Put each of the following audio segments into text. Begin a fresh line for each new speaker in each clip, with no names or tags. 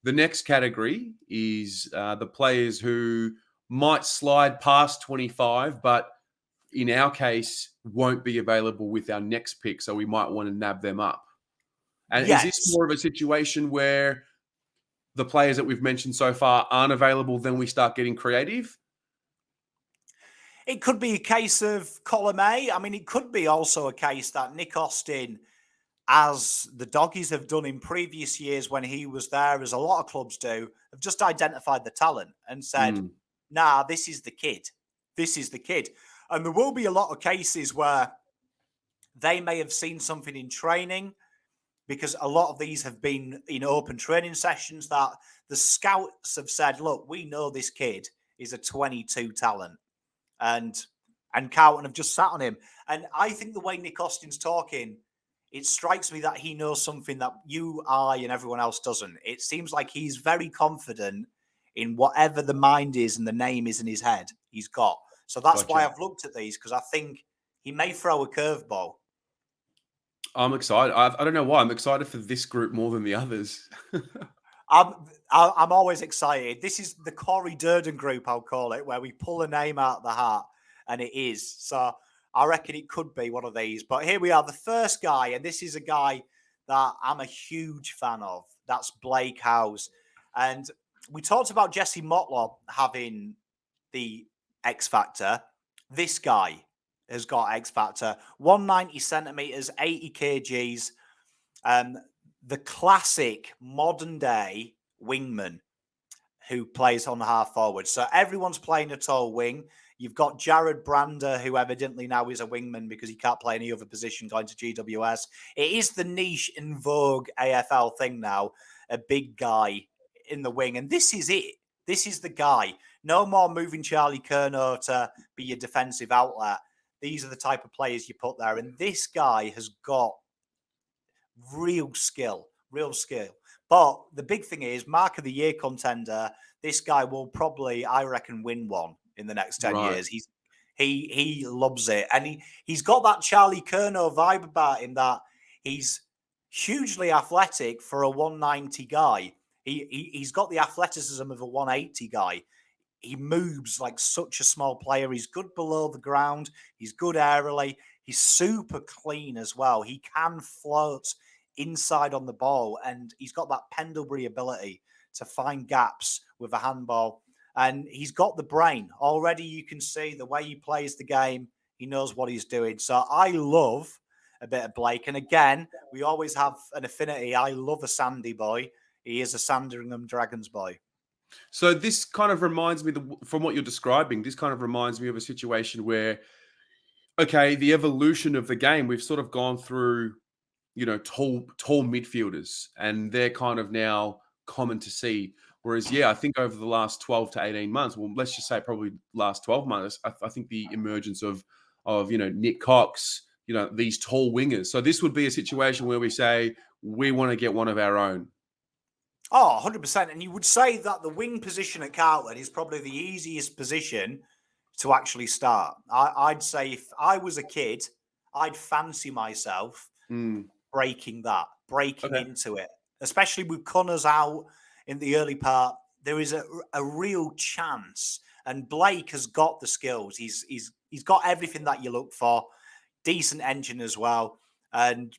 The next category is the players who might slide past 25, but in our case, won't be available with our next pick. So we might want to nab them up. And is this
Yes.
more of a situation where the players that we've mentioned so far aren't available, then we start getting creative?
It could be a case of column A. I mean, it could be also a case that Nick Austin, as the Doggies have done in previous years when he was there, as a lot of clubs do, have just identified the talent and said, nah, this is the kid. This is the kid. And there will be a lot of cases where they may have seen something in training, because a lot of these have been in open training sessions that the scouts have said, look, we know this kid is a 22 talent. And Carlton have just sat on him. And I think the way Nick Austin's talking, it strikes me that he knows something that you, I, and everyone else doesn't. It seems like he's very confident in whatever the mind is and the name is in his head he's got. So that's why I've looked at these, because I think he may throw a curveball.
I'm excited. I don't know why. I'm excited for this group more than the others.
I'm always excited. This is the Corey Durden group, I'll call it, where we pull a name out of the hat, and it is. So I reckon it could be one of these. But here we are, the first guy, and this is a guy that I'm a huge fan of. That's Blake Howes. And we talked about Jesse Motler having the X Factor. This guy has got X Factor. 190 centimeters, 80 kgs. The classic modern day wingman who plays on the half forward. So everyone's playing a tall wing. You've got Jared Brander, who evidently now is a wingman because he can't play any other position going to GWS. It is the niche in vogue AFL thing now, a big guy in the wing. And this is it. This is the guy. No more moving Charlie Curnow to be your defensive outlet. These are the type of players you put there. And this guy has got real skill. But the big thing is, Mark of the Year contender, this guy will probably, I reckon, win one in the next 10 years. He loves it. And he's got that Charlie Curnow vibe about him, that he's hugely athletic for a 190 guy. He's got the athleticism of a 180 guy. He moves like such a small player. He's good below the ground. He's good aerially. He's super clean as well. He can float inside on the ball, and he's got that Pendlebury ability to find gaps with a handball. And he's got the brain. Already you can see the way he plays the game. He knows what he's doing. So I love a bit of Blake. And again, we always have an affinity. I love a Sandy boy. He is a Sandringham Dragons boy.
So this kind of reminds me, from what you're describing, this kind of reminds me of a situation where, okay, the evolution of the game, we've sort of gone through, tall midfielders, and they're kind of now common to see. Whereas, I think over the last 12 to 18 months, well, let's just say probably last 12 months, I think the emergence of Nick Cox, these tall wingers. So this would be a situation where we say we want to get one of our own.
Oh, 100%. And you would say that the wing position at Carlton is probably the easiest position to actually start. I'd say if I was a kid, I'd fancy myself breaking into it, especially with Connors out in the early part. There is a real chance, and Blake has got the skills. He's got everything that you look for. Decent engine as well, and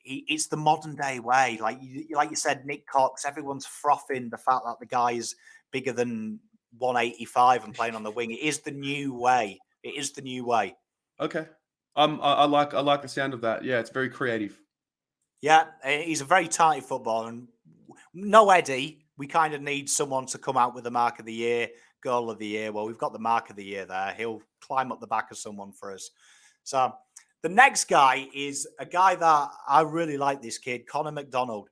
it's the modern day way. Like you said, Nick Cox. Everyone's frothing the fact that the guy is bigger than 185 and playing on the wing. It is the new way.
Okay. I like the sound of that. Yeah, it's very creative.
Yeah, he's a very tight footballer. And no Eddie, we kind of need someone to come out with the Mark of the Year, Goal of the Year. Well, we've got the Mark of the Year there. He'll climb up the back of someone for us. So the next guy is a guy that I really like, this kid, Conor McDonald.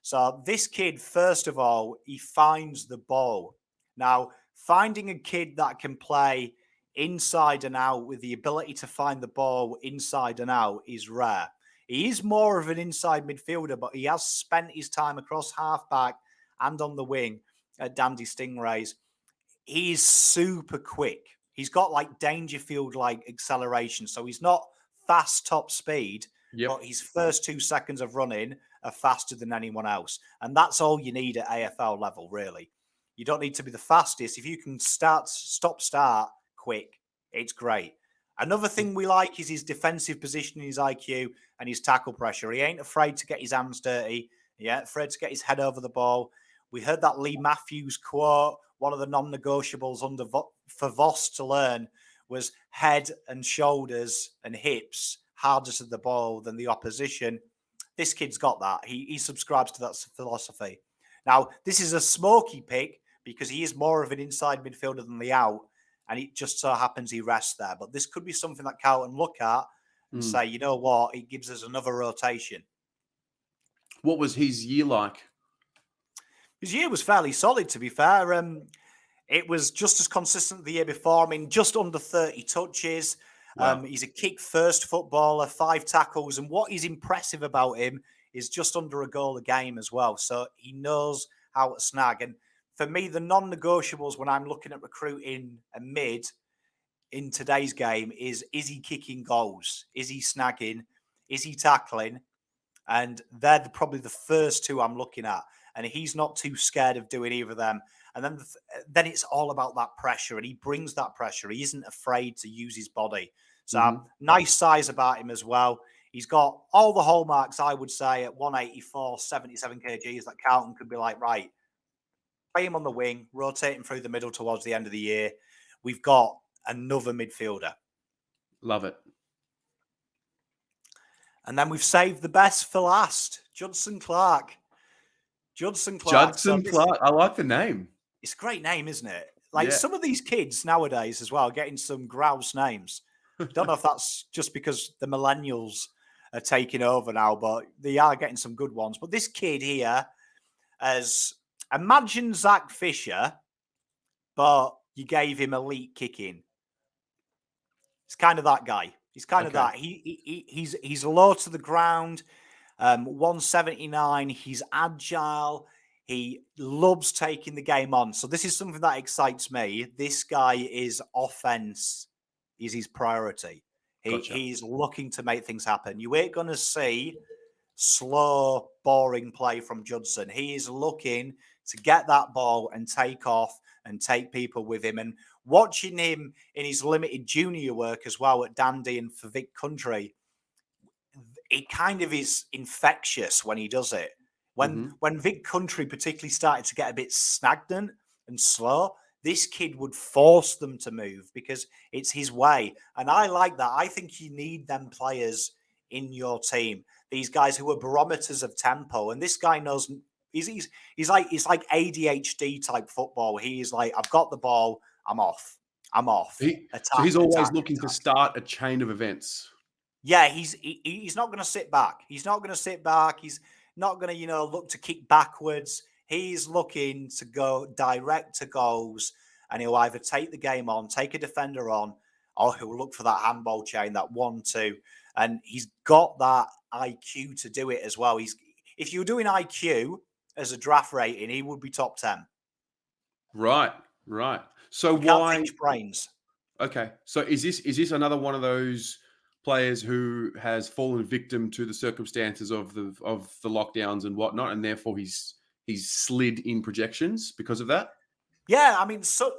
So this kid, first of all, he finds the ball. Now, finding a kid that can play inside and out with the ability to find the ball inside and out is rare. He is more of an inside midfielder, but he has spent his time across halfback and on the wing at Dandy Stingrays. He is super quick. He's got like Dangerfield-like acceleration. So he's not fast top speed, but his first 2 seconds of running are faster than anyone else. And that's all you need at AFL level, really. You don't need to be the fastest. If you can start quick, it's great. Another thing we like is his defensive positioning, his IQ, and his tackle pressure. He ain't afraid to get his hands dirty. He ain't afraid to get his head over the ball. We heard that Lee Matthews quote. One of the non-negotiables for Voss to learn was head and shoulders and hips harder to the ball than the opposition. This kid's got that. He subscribes to that philosophy. Now, this is a smoky pick because he is more of an inside midfielder than the out, and it just so happens he rests there. But this could be something that Carlton look at and say, you know what, it gives us another rotation.
What was his year like?
His year was fairly solid, to be fair. It was just as consistent the year before. I mean, just under 30 touches. Wow. He's a kick-first footballer, 5 tackles. And what is impressive about him is just under a goal a game as well. So he knows how to snag. And for me, the non-negotiables when I'm looking at recruiting a mid in today's game is he kicking goals? Is he snagging? Is he tackling? And they're probably the first two I'm looking at. And he's not too scared of doing either of them. And then it's all about that pressure. And he brings that pressure. He isn't afraid to use his body. So nice size about him as well. He's got all the hallmarks, I would say, at 184, 77 kgs that Carlton could be like, right, play him on the wing, rotate him through the middle towards the end of the year. We've got another midfielder.
Love it.
And then we've saved the best for last. Judson Clark.
Judson Clark. I like the name.
It's a great name, isn't it? Like some of these kids nowadays as well, getting some grouse names. Don't know if that's just because the millennials are taking over now, but they are getting some good ones. But this kid here, imagine Zach Fisher, but you gave him elite kicking. It's kind of that guy. He's kind of that. He's low to the ground, 179. He's agile. He loves taking the game on. So this is something that excites me. This guy is offense is his priority. He's looking to make things happen. You ain't going to see slow, boring play from Judson. He is looking to get that ball and take off and take people with him. And watching him in his limited junior work as well at Dandy and for Vic Country, it kind of is infectious when he does it. When Vic Country particularly started to get a bit stagnant and slow, this kid would force them to move because it's his way. And I like that. I think you need them players in your team. These guys who are barometers of tempo. And this guy knows he's like ADHD type football. He's like, I've got the ball, I'm off.
So he's always looking to start a chain of events.
Yeah, he's not going to sit back. He's not going to sit back. He's not going to, look to kick backwards. He's looking to go direct to goals, and he'll either take the game on, take a defender on, or he'll look for that handball chain, that 1-2. And he's got that IQ to do it as well. If you're doing IQ as a draft rating, he would be top 10.
Right. So why
teach brains?
Okay. So is this another one of those players who has fallen victim to the circumstances of the lockdowns and whatnot, and therefore he's slid in projections because of that?
Yeah, I mean, so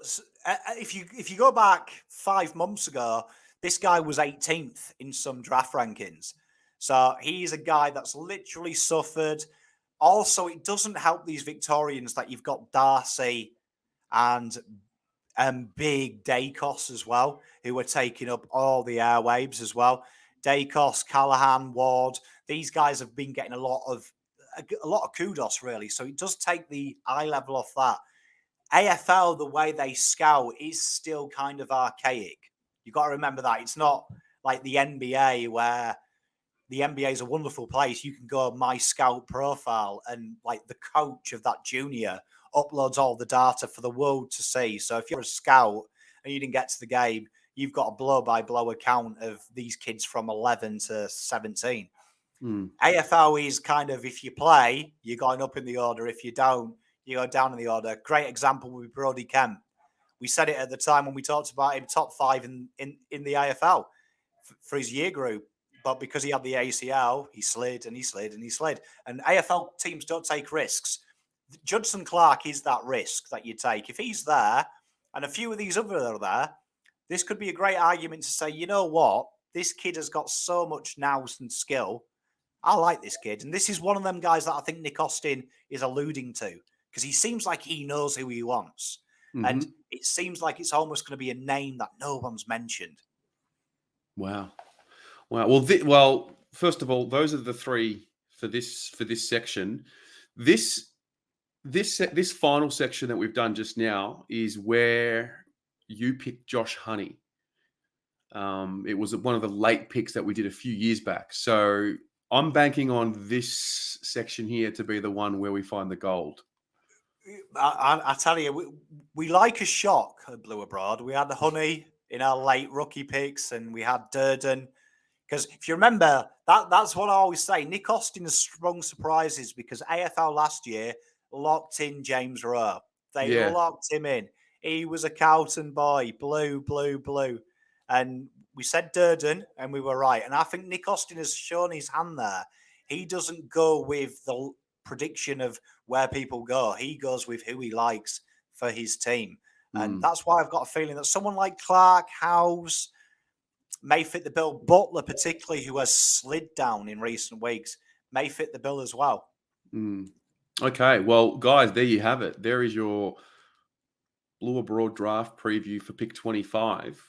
if you go back 5 months ago, this guy was 18th in some draft rankings. So he's a guy that's literally suffered. Also, it doesn't help these Victorians that you've got Darcy and big Dacos as well, who are taking up all the airwaves as well. Dacos, Callahan, Ward, these guys have been getting a lot of kudos, really. So it does take the eye level off that. AFL, the way they scout is still kind of archaic. You've got to remember that. It's not like the NBA, where the NBA is a wonderful place. You can go my scout profile, and like the coach of that junior uploads all the data for the world to see. So if you're a scout and you didn't get to the game, you've got a blow-by-blow account of these kids from 11 to 17. AFL is kind of, if you play, you're going up in the order. If you don't, you go down in the order. Great example would be Brodie Kemp. We said it at the time when we talked about him, top 5 in the AFL for his year group. but because he had the ACL, he slid and he slid and he slid. And AFL teams don't take risks. Judson Clark is that risk that you take. If he's there, and a few of these others are there, this could be a great argument to say, you know what? This kid has got so much nous and skill. I like this kid. And this is one of them guys that I think Nick Austin is alluding to, because he seems like he knows who he wants.
Mm-hmm.
And it seems like it's almost going to be a name that no one's mentioned.
Wow. Well, first of all, those are the three for this section. This final section that we've done just now is where you picked Josh Honey. It was one of the late picks that we did a few years back. So I'm banking on this section here to be the one where we find the gold.
I tell you, we like a shock at Blue Abroad. We had Honey in our late rookie picks, and we had Durden. Because if you remember, that's what I always say. Nick Austin has sprung surprises because AFL last year locked in James Rowe. They locked him in. He was a Carlton boy, blue. And we said Durden, and we were right. And I think Nick Austin has shown his hand there. He doesn't go with the prediction of where people go. He goes with who he likes for his team. And that's why I've got a feeling that someone like Clark, Howes may fit the bill. Butler, particularly, who has slid down in recent weeks, may fit the bill as well.
Okay, well, guys, there you have it. There is your Blue Abroad draft preview for pick 25.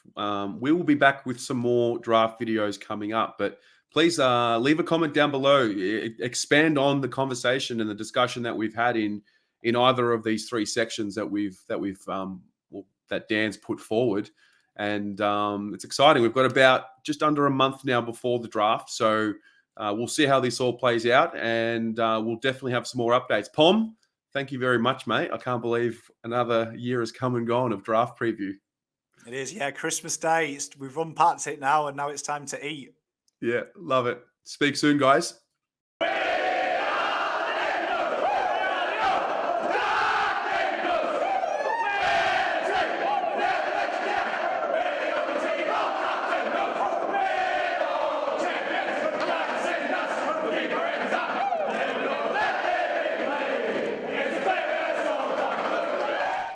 We will be back with some more draft videos coming up, but please leave a comment down below. Expand on the conversation and the discussion that we've had in either of these three sections that Dan's put forward. And it's exciting. We've got about just under a month now before the draft, so we'll see how this all plays out, and we'll definitely have some more updates. Pom, thank you very much, mate. I can't believe another year has come and gone of draft preview.
It is, yeah. Christmas Day. We've run past it now, and now it's time to eat.
Yeah, love it. Speak soon, guys.